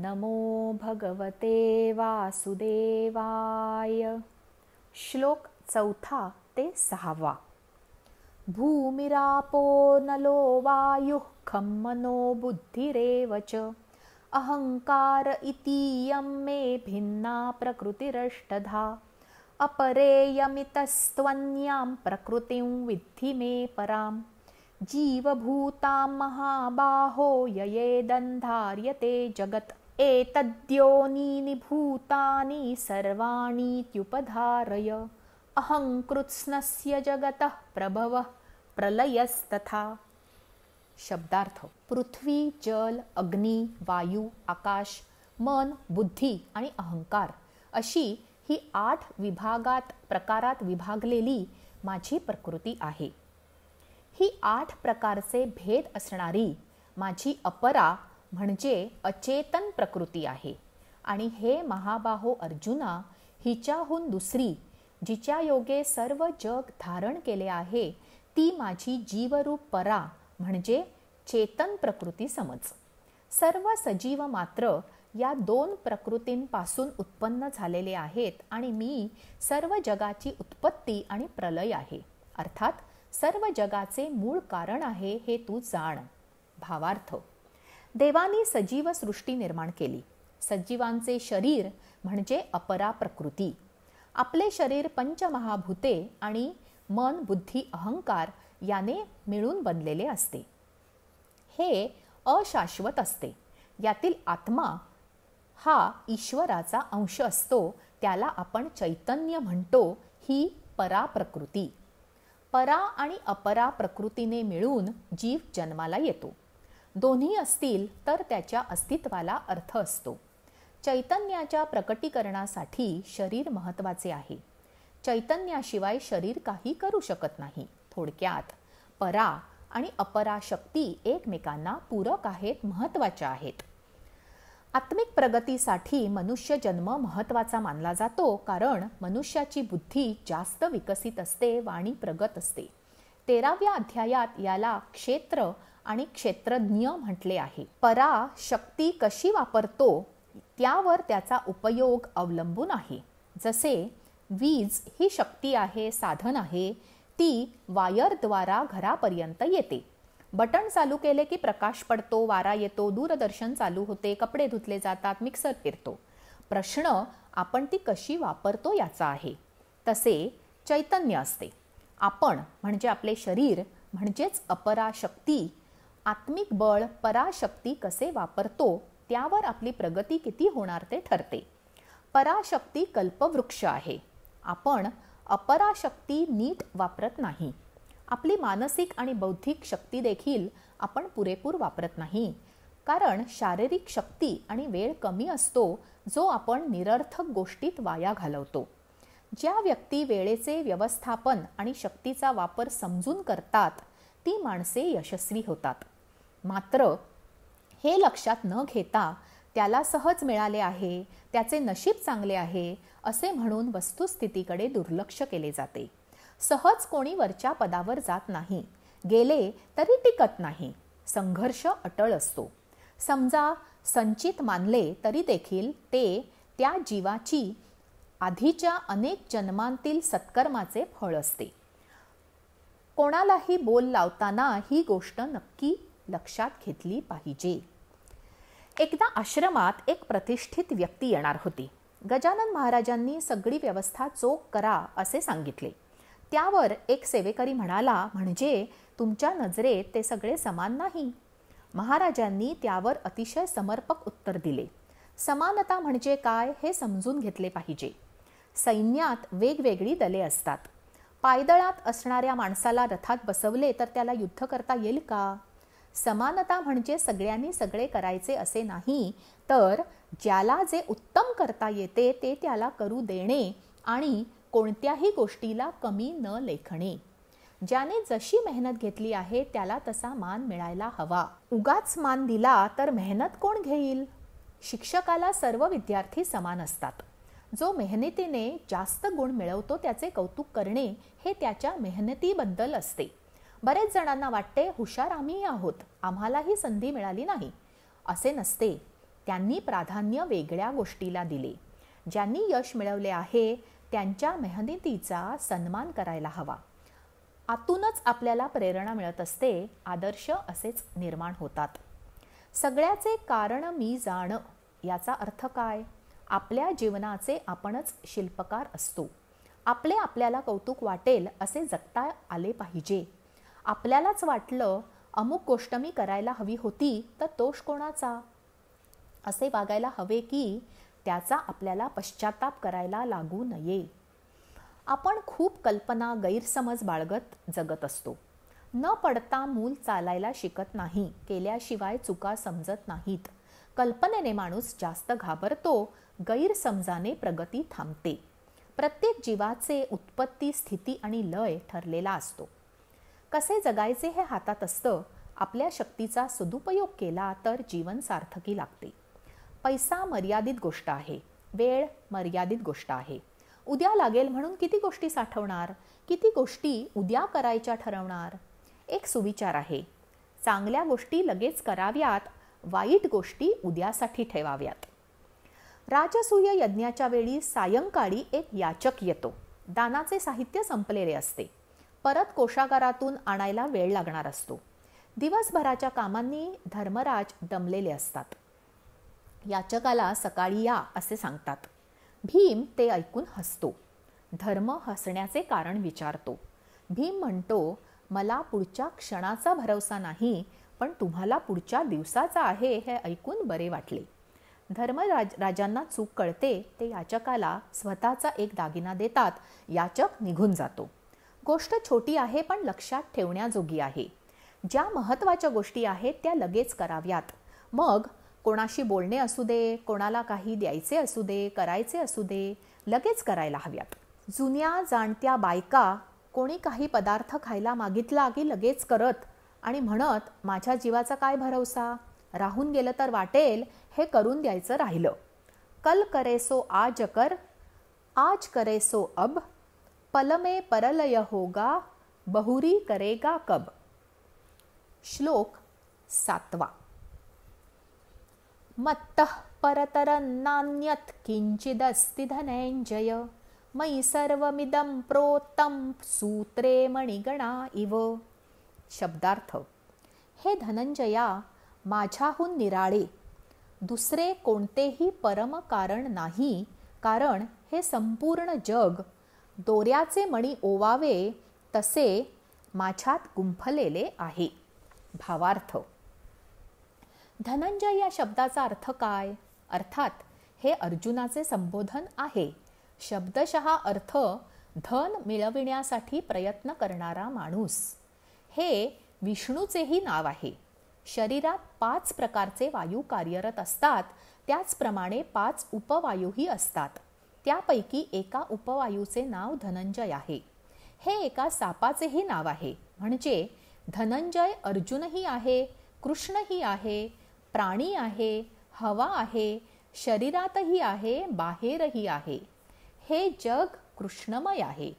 नमो भगवते वासुदेवाय. श्लोक 4 ते 6. भूमिरापो नलो वायुः खं मनो बुद्धिरेव च अहंकार इतीयं मे भिन्ना प्रकृतिरष्टधा. अपरेयमितस्त्वन्यां प्रकृतिं विद्धि मे पराम्. जीवभूतां महाबाहो ययेदन्धार्यते जगत्. एतद्योनीनि भूतानि सर्वाणीत्युपधारय. अहं कृत्स्नस्य जगतः प्रभवः प्रलयस्तथा. शब्दार्थ. पृथ्वी, जल, अग्नी, वायू, आकाश, मन, बुद्धी आणि अहंकार अशी ही 8 प्रकारात विभागलेली माझी प्रकृती आहे. ही 8 प्रकारचे भेद असणारी माझी अपरा म्हणजे अचेतन प्रकृती आहे. आणि हे महाबाहो अर्जुना, हिच्याहून दुसरी जिच्या योगे सर्व जग धारण केले आहे ती माझी जीवरूप परा म्हणजे चेतन प्रकृती समज. सर्व सजीव मात्र या 2 प्रकृतींपासून उत्पन्न झालेले आहेत आणि मी सर्व जगाची उत्पत्ती आणि प्रलय आहे. अर्थात सर्व जगाचे मूळ कारण आहे हे तू जाण. भावार्थ. देवानी सजीव सृष्टी निर्माण केली. सजीवांचे शरीर म्हणजे अपरा प्रकृती. आपले शरीर पंचमहाभूते आणि मन, बुद्धी, अहंकार याने मिळून बनलेले असते. हे अशाश्वत असते. यातील आत्मा हा ईश्वराचा अंश असतो. त्याला आपण चैतन्य म्हणतो. ही परा प्रकृती. परा आणि अपरा प्रकृतीने मिळून जीव जन्माला येतो. दोन्ही असतील तर त्याच्या अस्तित्वाला अर्थ असतो. चैतन्याच्या प्रकटीकरणासाठी शरीर महत्त्वाचे आहे. चैतन्याशिवाय शरीर काही करू शकत नाही. थोडक्यात परा आणि अपरा शक्ती एकमेकांना पूरक आहेत, महत्त्वाच्या आहेत. आत्मिक प्रगतीसाठी मनुष्य जन्म महत्त्वाचा मानला जातो, कारण मनुष्याची बुद्धी जास्त विकसित असते, वाणी प्रगत असते. 13व्या अध्यायात याला क्षेत्र आणि क्षेत्रज्ञ म्हटले आहे. परा शक्ती कशी वापरतो त्यावर त्याचा उपयोग अवलंबून आहे. जसे वीज ही शक्ती आहे, साधन आहे. ती वायरद्वारा घरापर्यंत येते. बटन चालू केले की प्रकाश पडतो, वारा येतो, दूरदर्शन चालू होते, कपडे धुतले जातात, मिक्सर फिरतो. प्रश्न आपण ती कशी वापरतो याचा आहे. तसे चैतन्य असते. आपण म्हणजे आपले शरीर म्हणजेच अपरा शक्ती आत्मिक बळ पराशक्ती कसे वापरतो त्यावर आपली प्रगती किती होणार ते ठरते. पराशक्ती कल्पवृक्ष आहे. आपण अपराशक्ती नीट वापरत नाही. आपली मानसिक आणि बौद्धिक शक्ती देखील आपण पुरेपूर वापरत नाही. कारण शारीरिक शक्ती आणि वेळ कमी असतो जो आपण निरर्थक गोष्टीत वाया घालवतो. ज्या व्यक्ती वेळेचे व्यवस्थापन आणि शक्तीचा वापर समजून करतात ती माणसे यशस्वी होतात. मात्र हे लक्षात न घेता त्याला सहज मिळाले आहे, त्याचे नशीब चांगले आहे असे म्हणून वस्तुस्थितीकडे दुर्लक्ष केले जाते. सहज कोणी वरच्या पदावर जात नाही. गेले तरी टिकत नाही. संघर्ष अटळ असतो. समजा संचित मानले तरी देखील ते त्या जीवाची आधीच्या अनेक जन्मांतील सत्कर्माचे फळ असते. कोणालाही बोल लावताना ही गोष्ट नक्की लक्षात घेतली पाहिजे. एकदा आश्रमात एक प्रतिष्ठित व्यक्ती येणार होती. गजानन महाराजांनी सगळी व्यवस्था चोख करा असे सांगितले. त्यावर एक सेवेकरी म्हणाला, म्हणजे तुमच्या नजरेत ते सगळे समान नाही. महाराजांनी त्यावर अतिशय समर्पक उत्तर दिले. समानता म्हणजे काय हे समजून घेतले पाहिजे. सैन्यात वेगवेगळी दले असतात. पायदळात असणाऱ्या माणसाला रथात बसवले तर त्याला युद्ध करता येईल का? समानता म्हणजे सगळ्यांनी सगळे करायचे असे नाही, तर ज्याला जे उत्तम करता येते ते त्याला करू देणे आणि कोणत्याही गोष्टीला कमी न लेखणे. ज्याने जशी मेहनत घेतली आहे त्याला तसा मान मिळायला हवा. उगाच मान दिला तर मेहनत कोण घेईल? शिक्षकाला सर्व विद्यार्थी समान असतात. जो मेहनतीने जास्त गुण मिळवतो त्याचे कौतुक करणे हे त्याच्या मेहनतीबद्दल असते. बरेच जणांना वाटते हुशार आम्ही आहोत, आम्हालाही संधी मिळाली नाही. असे नसते. त्यांनी प्राधान्य वेगळ्या गोष्टीला दिले. ज्यांनी यश मिळवले आहे त्यांच्या मेहनतीचा सन्मान करायला हवा. आतूनच आपल्याला प्रेरणा मिळत असते. आदर्श असेच निर्माण होतात. सगळ्याचे कारण मी जाण याचा अर्थ काय? आपल्या जीवनाचे आपणच शिल्पकार असतो. आपल्याला कौतुक वाटेल असे जगता आले पाहिजे. आपल्यालाच वाटलं अमुक गोष्ट मी करायला हवी होती तर दोष कोणाचा असे वागायला हवे की त्याचा आपल्याला पश्चाताप करायला लागू नये. आपण खूप कल्पना गैरसमज बाळगत जगत असतो. न पडता मूल चालायला शिकत नाही. केल्याशिवाय चुका समजत नाहीत. कल्पनेने माणूस जास्त घाबरतो. गैरसमजाने प्रगती थांबते. प्रत्येक जीवाचे उत्पत्ती, स्थिती आणि लय ठरलेला असतो. कसे जगायचे हे हातात असतं. आपल्या शक्तीचा सदुपयोग केला तर जीवन सार्थकी लागते. पैसा मर्यादित गोष्ट आहे. वेळ मर्यादित गोष्ट आहे. उद्या लागेल म्हणून किती गोष्टी साठवणार? किती गोष्टी उद्या करायच्या ठरवणार? एक सुविचार आहे. चांगल्या गोष्टी लगेच कराव्यात, वाईट गोष्टी उद्यासाठी ठेवाव्यात. राजसूय यज्ञाच्या वेळी सायंकाळी एक याचक येतो. दानाचे साहित्य संपलेले असते. परत कोषागारातून आणायला वेळ लागणार असतो. दिवसभराच्या कामांनी धर्मराज दमलेले असतात. याचकाला सकाळी या असे सांगतात. भीम ते ऐकून हसतो. धर्म हसण्याचे कारण विचारतो. भीम म्हणतो, मला पुढच्या क्षणाचा भरवसा नाही, पण तुम्हाला पुढच्या दिवसाचा आहे हे ऐकून बरे वाटले. धर्मराजांना चूक कळते. ते याचकाला स्वतःचा एक दागिना देतात. याचक निघून जातो. गोष्ट छोटी आहे पण लक्षात ठेवण्याजोगी आहे. ज्या महत्त्वाच्या गोष्टी आहेत त्या लगेच कराव्यात. मग कोणाशी बोलणे असू दे, कोणाला काही द्यायचे असू दे, करायचे असू दे, लगेच करायला हव्यात. जुन्या जाणत्या बायका कोणी काही पदार्थ खायला मागितला की लगेच करत आणि म्हणत, माझ्या जीवाचा काय भरवसा, राहून गेलं तर वाटेल हे करून द्यायचं राहिलं. कल करे सो आज कर, आज करे सो अब, पल में परलय होगा, बहुरी करेगा कब. श्लोक 7. मत्तः परतरन्नान्यत् किंचिदस्ति धनंजय, मयि सर्वमिदं प्रोक्तं सूत्रे मणिगणा इव. शब्दार्थ. हे धनंजया, माझ्याहून निराळे दुसरे कोणतेही परम कारण नाही. कारण हे संपूर्ण जग दोऱ्याचे मणी ओवावे तसे माझ्यात गुंफलेले आहे. भावार्थ. धनंजय या शब्दाचा अर्थ काय? अर्थात हे अर्जुनाचे संबोधन आहे. शब्दशः अर्थ धन मिळविण्यासाठी प्रयत्न करणारा माणूस. हे विष्णूचेही नाव आहे. शरीरात 5 प्रकारचे वायू कार्यरत असतात. त्याचप्रमाणे 5 उपवायूही असतात. त्यापैकी एका उपवायूचे नाव धनंजय आहे. हे एका सापाचेही नाव आहे. म्हणजे धनंजय अर्जुनही आहे, कृष्णही आहे, प्राणी आहे, हवा आहे, शरीरातही आहे, बाहेरही आहे. हे जग कृष्णमय आहे.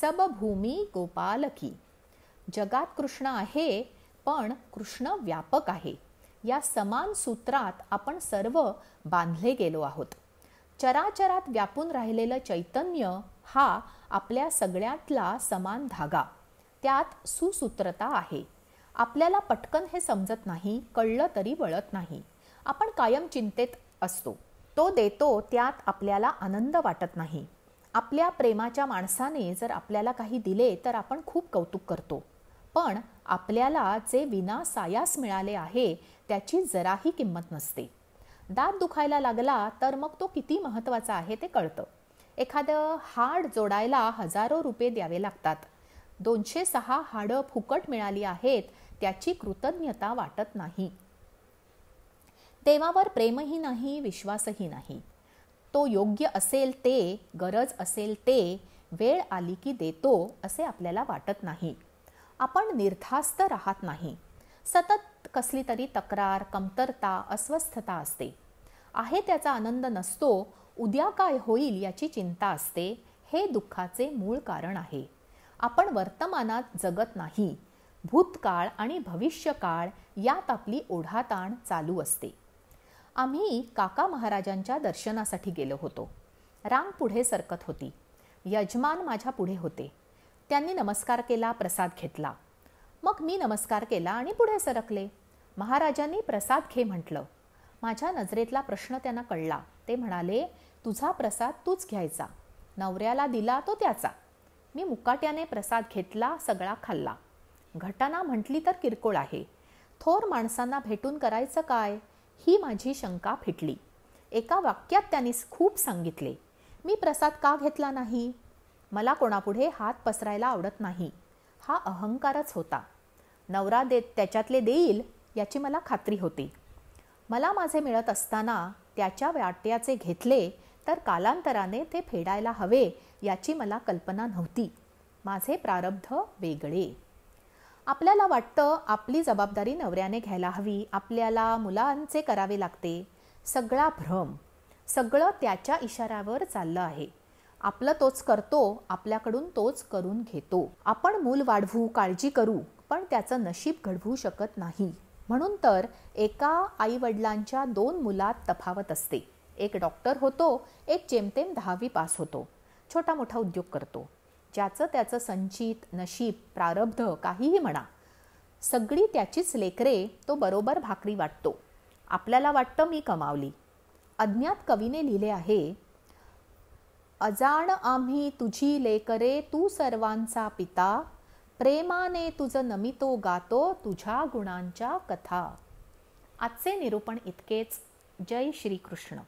सब भूमी गोपालकी. जगात कृष्ण आहे पण कृष्ण व्यापक आहे. या समान सूत्रात आपण सर्व बांधले गेलो आहोत. चराचरात व्यापून राहिलेलं चैतन्य हा आपल्या सगळ्यातला समान धागा. त्यात सुसूत्रता आहे. आपल्याला पटकन हे समजत नाही, कळलं तरी वळत नाही. आपण कायम चिंतेत असतो. तो देतो त्यात आपल्याला आनंद वाटत नाही. आपल्या प्रेमाच्या माणसाने जर आपल्याला काही दिले तर आपण खूप कौतुक करतो. पण आपल्याला जे विनासायास मिळाले आहे त्याची जराही किंमत नसते. दात दुखायला लागला तर मग तो किती महत्त्वाचा आहे ते कळतं. एखादं हाड जोडायला हजारो रुपये द्यावे लागतात. 206 हाडं फुकट मिळाली आहेत त्याची कृतज्ञता वाटत नाही. देवावर प्रेमही नाही, विश्वासही नाही. तो योग्य असेल ते, गरज असेल ते, वेळ आली की देतो असे आपल्याला वाटत नाही. आपण निर्धास्त राहत नाही. सतत कसली तरी तक्रार, कमतरता, अस्वस्थता असते. आहे त्याचा आनंद नसतो. उद्या काय होईल याची चिंता असते. हे दुःखाचे मूळ कारण आहे. आपण वर्तमानात जगत नाही. भूतकाळ आणि भविष्यकाळ यात आपली ओढाताण चालू असते. आम्ही काका महाराजांच्या दर्शनासाठी गेलो होतो. रांग पुढे सरकत होती. यजमान माझ्या पुढे होते. त्यांनी नमस्कार केला, प्रसाद घेतला. मग मी नमस्कार केला आणि पुढे सरकले. महाराजांनी प्रसाद घे म्हटलं. माझ्या नजरेतला प्रश्न त्यांना कळला. ते म्हणाले, तुझा प्रसाद तूच घ्यायचा, नवऱ्याला दिला तो त्याचा. मी मुकाट्याने प्रसाद घेतला, सगळा खाल्ला. घटना म्हटली तर किरकोळ आहे. थोर माणसांना भेटून करायचं काय, ही माझी शंका फिटली. एका वाक्यात त्यांनी खूप सांगितले. मी प्रसाद का घेतला नाही? मला कोणापुढे हात पसरायला आवडत नाही, हा अहंकारच होता. नवरा त्याच्यातले देईल याची मला खात्री होती. मला माझे मिळत असताना त्याच्या वाट्याचे घेतले तर कालांतराने ते फेडायला हवे याची मला कल्पना नव्हती. माझे प्रारब्ध वेगळे. आपल्याला वाटतं आपली जबाबदारी नवऱ्याने घ्यायला हवी, आपल्याला मुलांचे करावे लागते. सगळा भ्रम. सगळं त्याच्या इशाऱ्यावर चाललं आहे. आपलं तोच करतो, आपल्याकडून तोच करून घेतो. आपण मूल वाढवू, काळजी करू, पण त्याचं नशीब घडवू शकत नाही. म्हणून तर एका आईवडिलांच्या 2 मुलात तफावत असते. एक डॉक्टर होतो, एक जेमतेम 10वी पास होतो, छोटा मोठा उद्योग करतो. ज्याचं त्याचं संचित नशीब, प्रारब्ध काहीही म्हणा, सगळी त्याचीच लेकरे तो बरोबर भाकरी वाटतो. आपल्याला वाटतं मी कमावली. अज्ञात कवीने लिहिले आहे, अजाण आम्ही तुझी लेकरे, तू सर्वांचा पिता, प्रेमाने तुझं नमितो गातो, तुझ्या गुणांच्या कथा. आजचे निरूपण इतकेच. जय श्री कृष्ण.